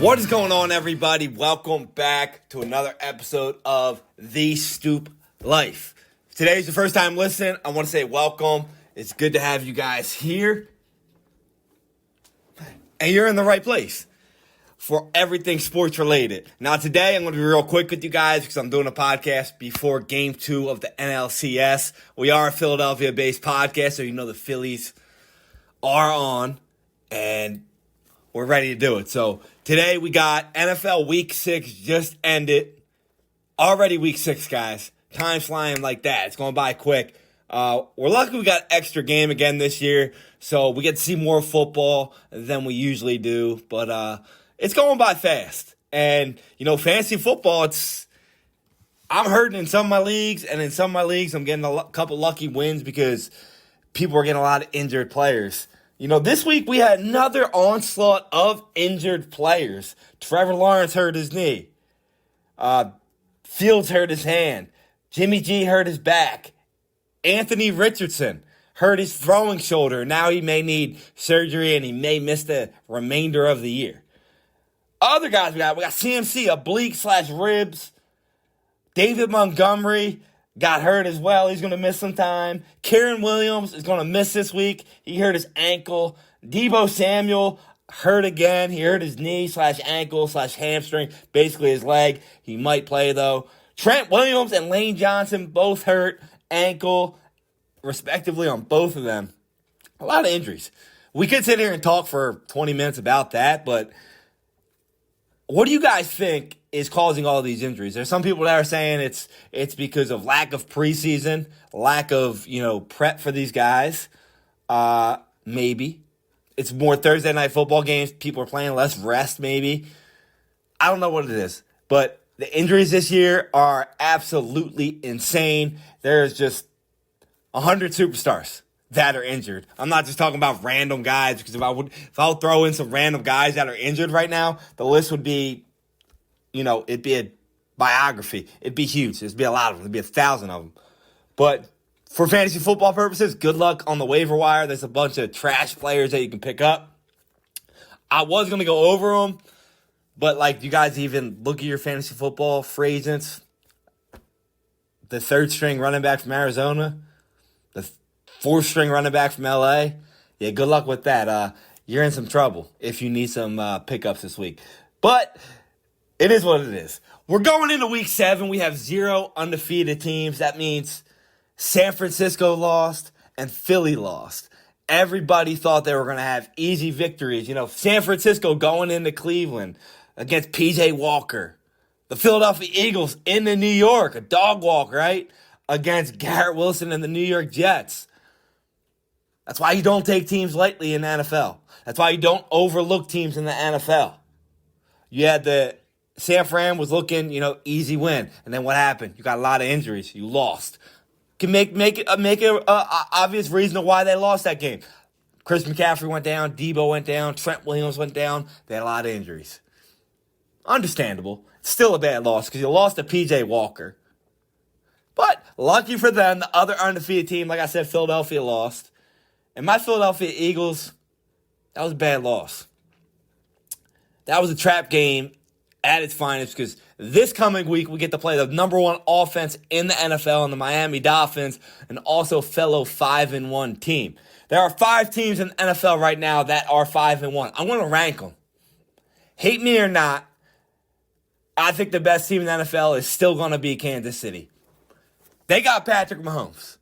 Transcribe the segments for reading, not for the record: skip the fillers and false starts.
What is going on, everybody? Welcome back to another episode of The Stoop Life. If today's your first time listening, I want to say welcome. It's good to have you guys here. And you're in the right place for everything sports related. Now, today I'm going to be real quick with you guys because I'm doing a podcast before Game 2 of the NLCS. We are a Philadelphia-based podcast, so you know the Phillies are on, and we're ready to do it. So today we got NFL Week 6 just ended. Already Week 6, guys. Time's flying like that. It's going by quick. We're lucky we got extra game again this year, so we get to see more football than we usually do. But it's going by fast. And, you know, fantasy football, I'm hurting in some of my leagues, and in some of my leagues I'm getting a couple lucky wins because people are getting a lot of injured players. You know, this week we had another onslaught of injured players. Trevor Lawrence hurt his knee. Fields hurt his hand. Jimmy G hurt his back. Anthony Richardson hurt his throwing shoulder. Now he may need surgery and he may miss the remainder of the year. Other guys we got CMC, oblique/ribs. David Montgomery got hurt as well. He's going to miss some time. Karen Williams is going to miss this week. He hurt his ankle. Deebo Samuel hurt again. He hurt his knee/ankle/hamstring, basically his leg. He might play, though. Trent Williams and Lane Johnson both hurt ankle, respectively, on both of them. A lot of injuries. We could sit here and talk for 20 minutes about that, but what do you guys think is causing all these injuries? There's some people that are saying it's because of lack of preseason, lack of, prep for these guys. Maybe. It's more Thursday night football games. People are playing less rest, maybe. I don't know what it is. But the injuries this year are absolutely insane. There's just 100 superstars that are injured. I'm not just talking about random guys, because if I would throw in some random guys that are injured right now, the list would be, it'd be a biography. It'd be huge. It'd be a lot of them. It'd be 1,000 of them. But for fantasy football purposes, good luck on the waiver wire. There's a bunch of trash players that you can pick up. I was going to go over them, but you guys even look at your fantasy football free agents. The third string running back from Arizona, the fourth string running back from LA. Yeah, good luck with that. You're in some trouble if you need some pickups this week. But it is what it is. We're going into week 7. We have 0 undefeated teams. That means San Francisco lost and Philly lost. Everybody thought they were going to have easy victories. San Francisco going into Cleveland against PJ Walker. The Philadelphia Eagles into New York, a dog walk, right? Against Garrett Wilson and the New York Jets. That's why you don't take teams lightly in the NFL. That's why you don't overlook teams in the NFL. You had the San Fran was looking, easy win. And then what happened? You got a lot of injuries. You lost. Can make it obvious reason why they lost that game. Chris McCaffrey went down. Deebo went down. Trent Williams went down. They had a lot of injuries. Understandable. Still a bad loss because you lost to PJ Walker. But lucky for them, the other undefeated team, like I said, Philadelphia lost. And my Philadelphia Eagles, that was a bad loss. That was a trap game at its finest because this coming week we get to play the number 1 offense in the NFL and the Miami Dolphins, and also fellow 5-1 team. There are 5 teams in the NFL right now that are 5-1. I'm going to rank them. Hate me or not, I think the best team in the NFL is still going to be Kansas City. They got Patrick Mahomes.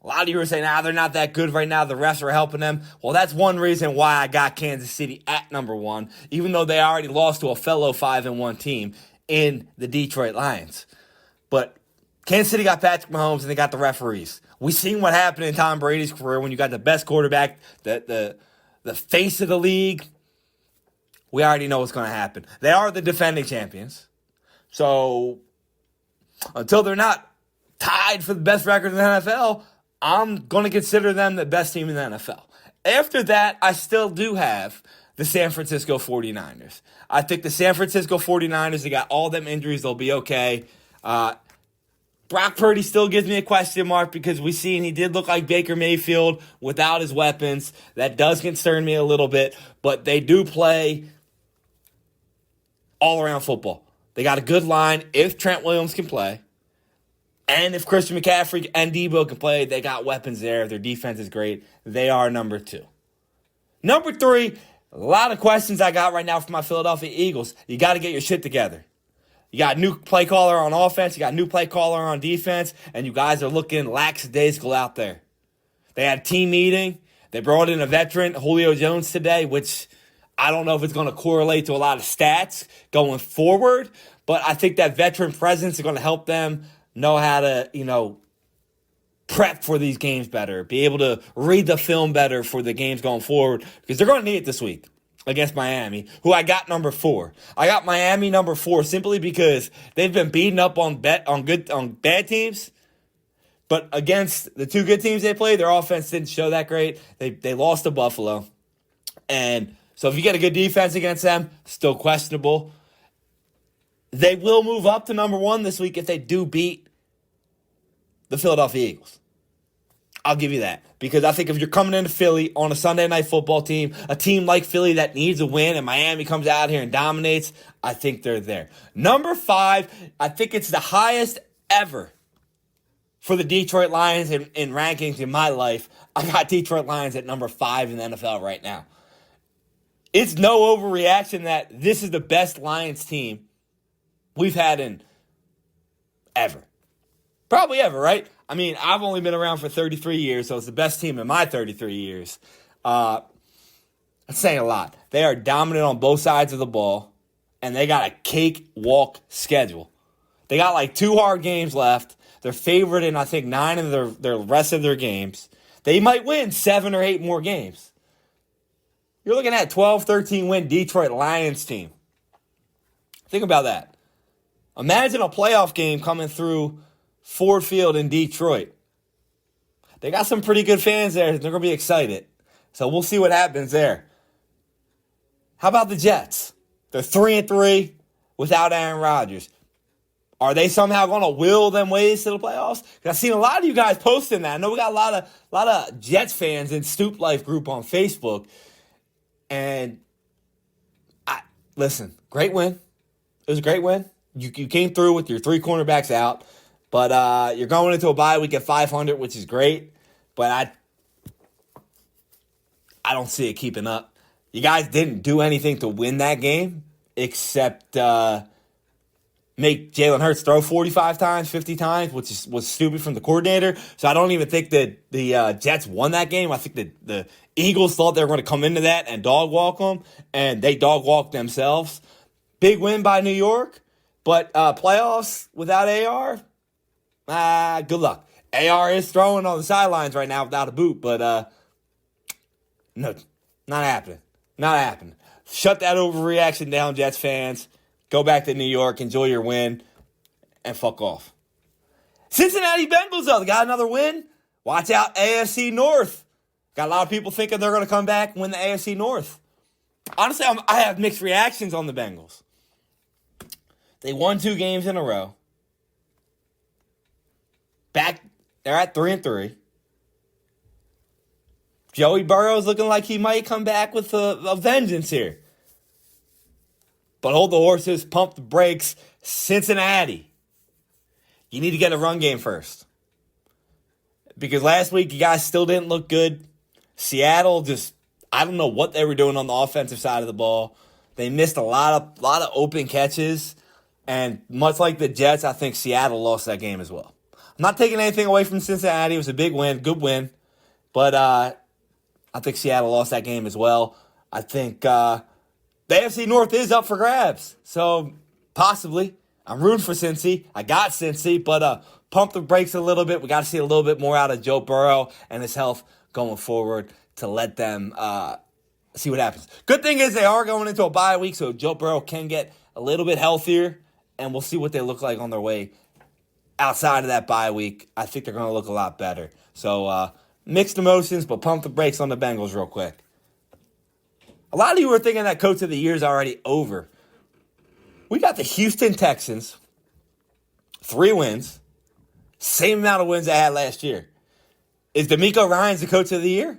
A lot of you are saying, they're not that good right now. The refs are helping them. Well, that's one reason why I got Kansas City at number 1, even though they already lost to a fellow 5-1 team in the Detroit Lions. But Kansas City got Patrick Mahomes, and they got the referees. We seen what happened in Tom Brady's career when you got the best quarterback, the face of the league. We already know what's going to happen. They are the defending champions. So until they're not tied for the best record in the NFL, I'm going to consider them the best team in the NFL. After that, I still do have the San Francisco 49ers. I think the San Francisco 49ers, they got all them injuries. They'll be okay. Brock Purdy still gives me a question mark because we seen he did look like Baker Mayfield without his weapons. That does concern me a little bit, but they do play all-around football. They got a good line if Trent Williams can play. And if Christian McCaffrey and Debo can play, they got weapons there. Their defense is great. They are number 2. Number 3, a lot of questions I got right now for my Philadelphia Eagles. You got to get your shit together. You got a new play caller on offense. You got a new play caller on defense. And you guys are looking lackadaisical out there. They had a team meeting. They brought in a veteran, Julio Jones, today, which I don't know if it's going to correlate to a lot of stats going forward. But I think that veteran presence is going to help them know how to, prep for these games better, be able to read the film better for the games going forward, because they're going to need it this week against Miami, who I got number 4. I got Miami number 4 simply because they've been beaten up on bad teams, but against the 2 good teams they played, their offense didn't show that great. They lost to Buffalo, and so if you get a good defense against them, still questionable. They will move up to number 1 this week if they do beat the Philadelphia Eagles. I'll give you that. Because I think if you're coming into Philly on a Sunday night football team, a team like Philly that needs a win, and Miami comes out here and dominates, I think they're there. Number 5, I think it's the highest ever for the Detroit Lions in rankings in my life. I got Detroit Lions at number 5 in the NFL right now. It's no overreaction that this is the best Lions team we've had in ever. Probably ever, right? I mean, I've only been around for 33 years, so it's the best team in my 33 years. That's saying a lot. They are dominant on both sides of the ball, and they got a cakewalk schedule. They got like 2 hard games left. They're favored in, I think, 9 of their rest of their games. They might win 7 or 8 more games. You're looking at a 12-13 win Detroit Lions team. Think about that. Imagine a playoff game coming through Ford Field in Detroit. They got some pretty good fans there. They're going to be excited. So we'll see what happens there. How about the Jets? They're 3-3 without Aaron Rodgers. Are they somehow going to will them ways to the playoffs? I've seen a lot of you guys posting that. I know we got a lot of Jets fans in Stoop Life group on Facebook. And listen, great win. It was a great win. You came through with your 3 cornerbacks out, but you're going into a bye week at 500, which is great. But I don't see it keeping up. You guys didn't do anything to win that game except make Jalen Hurts throw 45 times, 50 times, which was stupid from the coordinator. So I don't even think that the Jets won that game. I think that the Eagles thought they were going to come into that and dog walk them, and they dog walked themselves. Big win by New York, but playoffs without AR, good luck. AR is throwing on the sidelines right now without a boot, but no, not happening. Not happening. Shut that overreaction down, Jets fans. Go back to New York, enjoy your win, and fuck off. Cincinnati Bengals, though, they got another win. Watch out, AFC North. Got a lot of people thinking they're going to come back and win the AFC North. Honestly, I have mixed reactions on the Bengals. They won 2 games in a row. They're at 3-3. Joey Burrow's looking like he might come back with a vengeance here. But hold the horses, pump the brakes. Cincinnati, you need to get a run game first. Because last week, you guys still didn't look good. Seattle I don't know what they were doing on the offensive side of the ball. They missed a lot of open catches. And much like the Jets, I think Seattle lost that game as well. I'm not taking anything away from Cincinnati. It was a big win, good win. But I think Seattle lost that game as well. I think the AFC North is up for grabs. So, possibly. I'm rooting for Cincy. I got Cincy, but pump the brakes a little bit. We got to see a little bit more out of Joe Burrow and his health going forward to let them see what happens. Good thing is they are going into a bye week, so Joe Burrow can get a little bit healthier, and we'll see what they look like on their way outside of that bye week. I think they're going to look a lot better. So, mixed emotions, but pump the brakes on the Bengals real quick. A lot of you were thinking that Coach of the Year is already over. We got the Houston Texans, 3 wins, same amount of wins they had last year. Is DeMeco Ryans the Coach of the Year?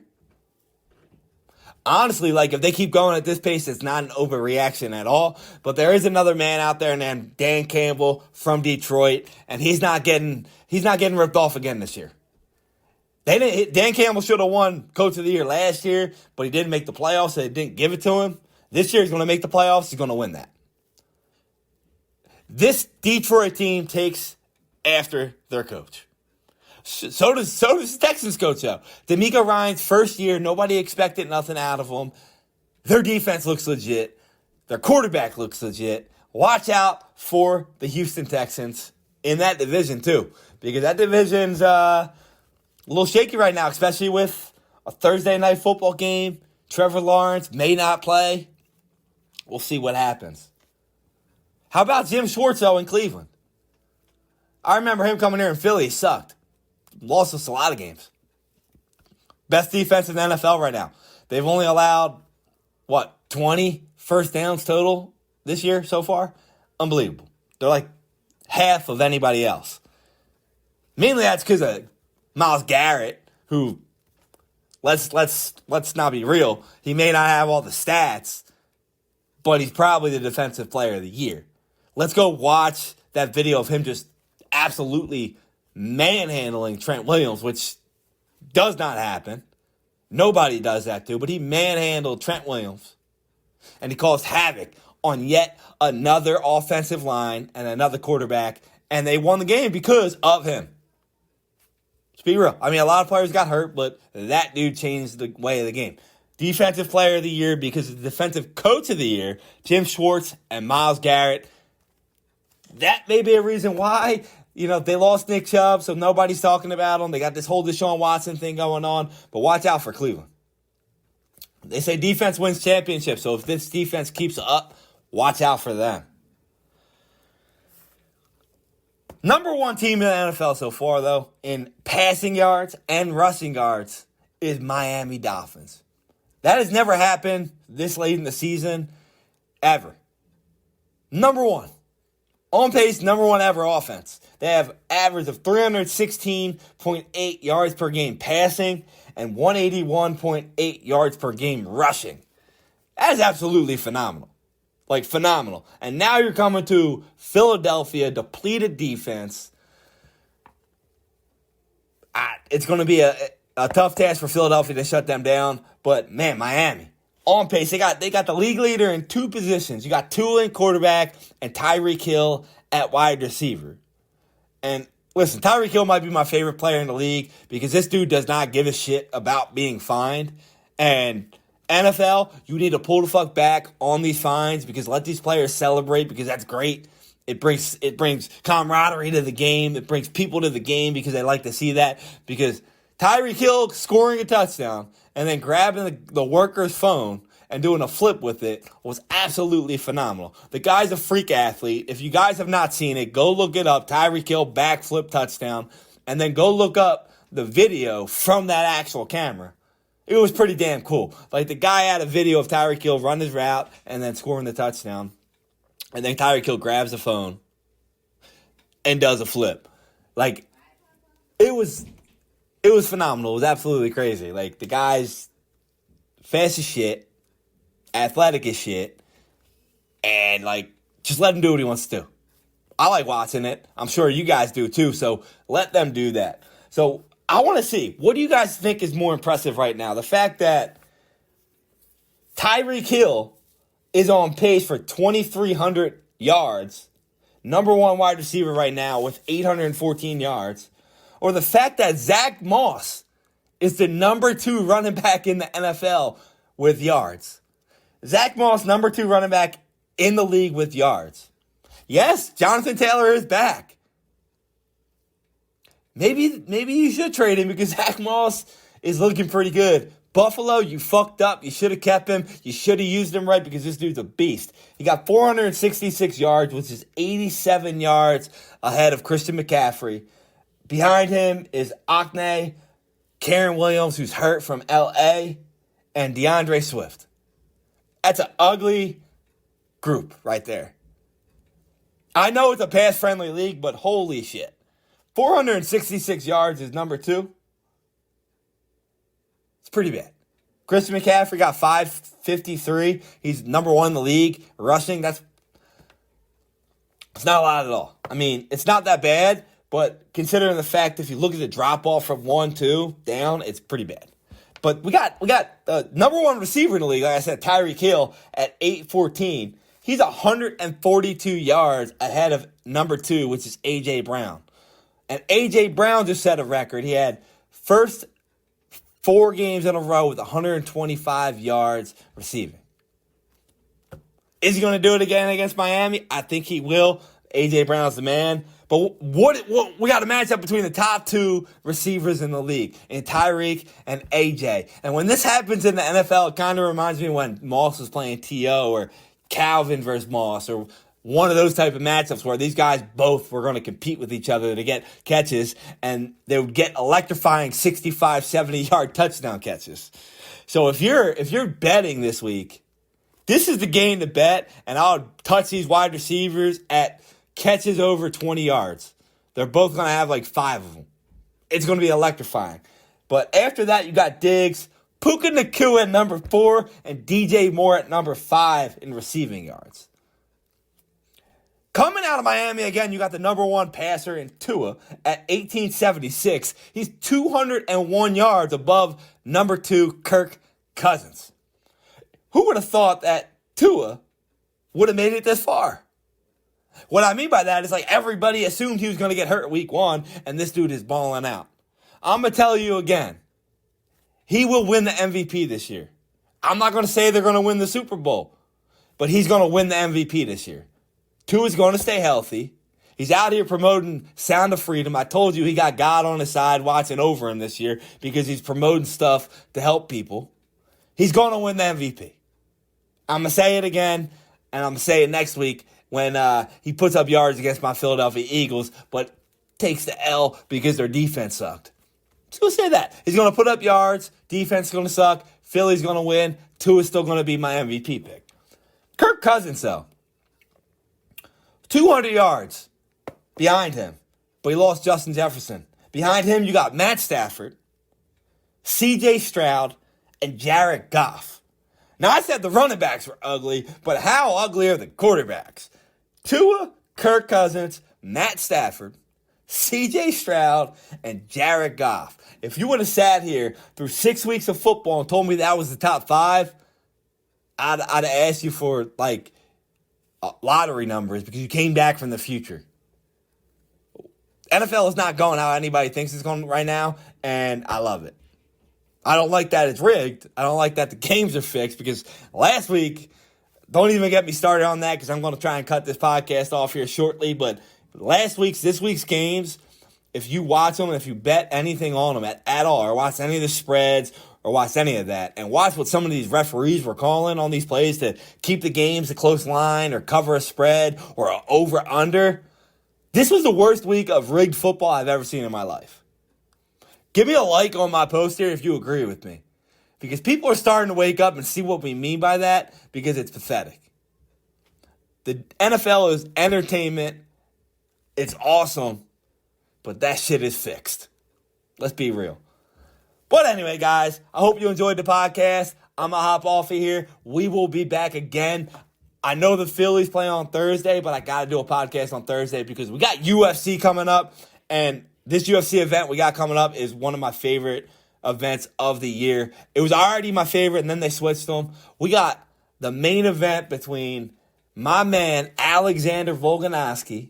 Honestly, like if they keep going at this pace, it's not an overreaction at all. But there is another man out there named Dan Campbell from Detroit, and he's not getting ripped off again this year. Dan Campbell should have won Coach of the Year last year, but he didn't make the playoffs, so they didn't give it to him. This year he's going to make the playoffs. He's going to win that. This Detroit team takes after their coach. So does the Texans coach, though. DeMeco Ryans' first year, nobody expected nothing out of him. Their defense looks legit. Their quarterback looks legit. Watch out for the Houston Texans in that division, too, because that division's a little shaky right now, especially with a Thursday night football game. Trevor Lawrence may not play. We'll see what happens. How about Jim Schwartz, though, in Cleveland? I remember him coming here in Philly. He sucked. Lost us a lot of games. Best defense in the NFL right now. They've only allowed, 20 first downs total this year so far? Unbelievable. They're like half of anybody else. Mainly that's because of Myles Garrett, who, let's not be real, he may not have all the stats, but he's probably the defensive player of the year. Let's go watch that video of him just absolutely manhandling Trent Williams, which does not happen. Nobody does that too, but he manhandled Trent Williams. And he caused havoc on yet another offensive line and another quarterback, and they won the game because of him. Let's be real. I mean, a lot of players got hurt, but that dude changed the way of the game. Defensive player of the year because of the defensive coach of the year, Jim Schwartz and Myles Garrett. That may be a reason why, they lost Nick Chubb, so nobody's talking about them. They got this whole Deshaun Watson thing going on, but watch out for Cleveland. They say defense wins championships, so if this defense keeps up, watch out for them. Number one team in the NFL so far, though, in passing yards and rushing yards is Miami Dolphins. That has never happened this late in the season, ever. Number one. On pace, number one ever offense. They have average of 316.8 yards per game passing and 181.8 yards per game rushing. That is absolutely phenomenal. Like, phenomenal. And now you're coming to Philadelphia, depleted defense. It's going to be a tough task for Philadelphia to shut them down. But, man, Miami. On pace, they got the league leader in two positions. You got Tua in quarterback and Tyreek Hill at wide receiver. And listen, Tyreek Hill might be my favorite player in the league because this dude does not give a shit about being fined. And NFL, you need to pull the fuck back on these fines because let these players celebrate because that's great. It brings camaraderie to the game. It brings people to the game because they like to see that. Because Tyreek Hill scoring a touchdown and then grabbing the worker's phone and doing a flip with it was absolutely phenomenal. The guy's a freak athlete. If you guys have not seen it, go look it up. Tyreek Hill backflip touchdown. And then go look up the video from that actual camera. It was pretty damn cool. Like, the guy had a video of Tyreek Hill run his route and then scoring the touchdown. And then Tyreek Hill grabs the phone and does a flip. Like, it was phenomenal. It was absolutely crazy. Like, the guy's fast as shit, athletic as shit, and, like, just let him do what he wants to do. I like watching it. I'm sure you guys do too, so let them do that. So I want to see, what do you guys think is more impressive right now? The fact that Tyreek Hill is on pace for 2,300 yards, number one wide receiver right now with 814 yards, or the fact that Zach Moss is the number two running back in the NFL with yards. Zach Moss, number two running back in the league with yards. Yes, Jonathan Taylor is back. Maybe you should trade him because Zach Moss is looking pretty good. Buffalo, you fucked up. You should have kept him. You should have used him right because this dude's a beast. He got 466 yards, which is 87 yards ahead of Christian McCaffrey. Behind him is Akne, Karen Williams, who's hurt from L.A., and DeAndre Swift. That's an ugly group right there. I know it's a pass-friendly league, but holy shit. 466 yards is number two. It's pretty bad. Christian McCaffrey got 553. He's number one in the league. Rushing, it's not a lot at all. I mean, it's not that bad, but considering the fact if you look at the drop-off from 1-2 down, it's pretty bad. But we got the number one receiver in the league, like I said, Tyreek Hill at 814. He's 142 yards ahead of number 2, which is A.J. Brown. And A.J. Brown just set a record. He had first 4 games in a row with 125 yards receiving. Is he going to do it again against Miami? I think he will. A.J. Brown's the man. But what we got a matchup between the top 2 receivers in the league, in Tyreek and A.J. And when this happens in the NFL, it kind of reminds me when Moss was playing T.O. or Calvin versus Moss or one of those type of matchups where these guys both were going to compete with each other to get catches, and they would get electrifying 65, 70-yard touchdown catches. So if you're betting this week, this is the game to bet, and I'll touch these wide receivers at catches over 20 yards. They're both going to have like 5 of them. It's going to be electrifying. But after that, you got Diggs, Puka Nacua at number 4, and DJ Moore at number 5 in receiving yards. Coming out of Miami again, you got the number 1 passer in Tua at 1876. He's 201 yards above number 2 Kirk Cousins. Who would have thought that Tua would have made it this far? What I mean by that is like everybody assumed he was going to get hurt week 1, and this dude is balling out. I'm going to tell you again, he will win the MVP this year. I'm not going to say they're going to win the Super Bowl, but he's going to win the MVP this year. Tua's going to stay healthy. He's out here promoting Sound of Freedom. I told you he got God on his side watching over him this year because he's promoting stuff to help people. He's going to win the MVP. I'm going to say it again, and I'm going to say it next week when he puts up yards against my Philadelphia Eagles, but takes the L because their defense sucked. Just going to say that. He's going to put up yards. Defense is going to suck. Philly's going to win. Tua's still going to be my MVP pick. Kirk Cousins, though. 200 yards behind him, but he lost Justin Jefferson. Behind him, you got Matt Stafford, C.J. Stroud, and Jared Goff. Now, I said the running backs were ugly, but how ugly are the quarterbacks? Tua, Kirk Cousins, Matt Stafford, C.J. Stroud, and Jared Goff. If you would have sat here through 6 weeks of football and told me that was the top 5, I'd have asked you for, like, lottery numbers because you came back from the future. NFL is not going how anybody thinks it's going right now, and I love it. I don't like that it's rigged. I don't like that the games are fixed because last week, don't even get me started on that because I'm going to try and cut this podcast off here shortly, but this week's games, if you watch them and if you bet anything on them at all or watch any of the spreads or watch any of that and watch what some of these referees were calling on these plays to keep the games a close line or cover a spread or an over-under, this was the worst week of rigged football I've ever seen in my life. Give me a like on my post here if you agree with me. Because people are starting to wake up and see what we mean by that because it's pathetic. The NFL is entertainment. It's awesome. But that shit is fixed. Let's be real. But anyway, guys, I hope you enjoyed the podcast. I'm going to hop off of here. We will be back again. I know the Phillies play on Thursday, but I got to do a podcast on Thursday because we got UFC coming up. And this UFC event we got coming up is one of my favorite events of the year. It was already my favorite, and then they switched them. We got the main event between my man, Alexander Volkanovski,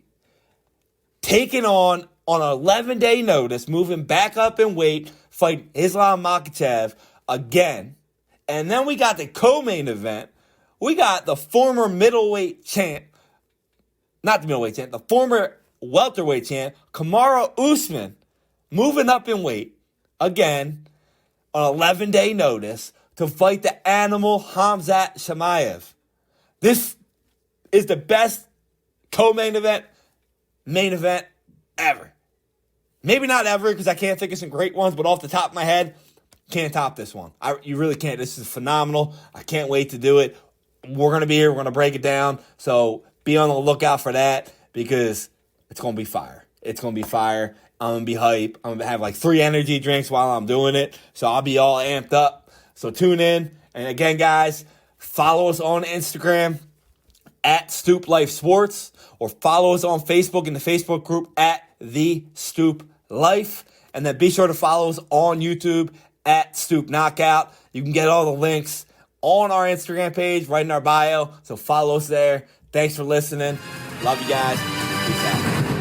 taking on 11-day notice, moving back up in weight, fighting Islam Makhachev again. And then we got the co-main event. We got the former middleweight champ, not the middleweight champ, the former welterweight champ, Kamaru Usman, moving up in weight again on 11-day notice to fight the animal Khamzat Chimaev. This is the best co-main event, main event ever. Maybe not ever because I can't think of some great ones, but off the top of my head, can't top this one. You really can't. This is phenomenal. I can't wait to do it. We're going to be here. We're going to break it down. So be on the lookout for that because it's going to be fire. It's going to be fire. I'm going to be hype. I'm going to have like 3 energy drinks while I'm doing it. So I'll be all amped up. So tune in. And again, guys, follow us on Instagram at Stoop Life Sports, or follow us on Facebook in the Facebook group at The Stoop Life. And then be sure to follow us on YouTube at Stoop Knockout. You can get all the links on our Instagram page, right in our bio. So follow us there. Thanks for listening. Love you guys. Peace out.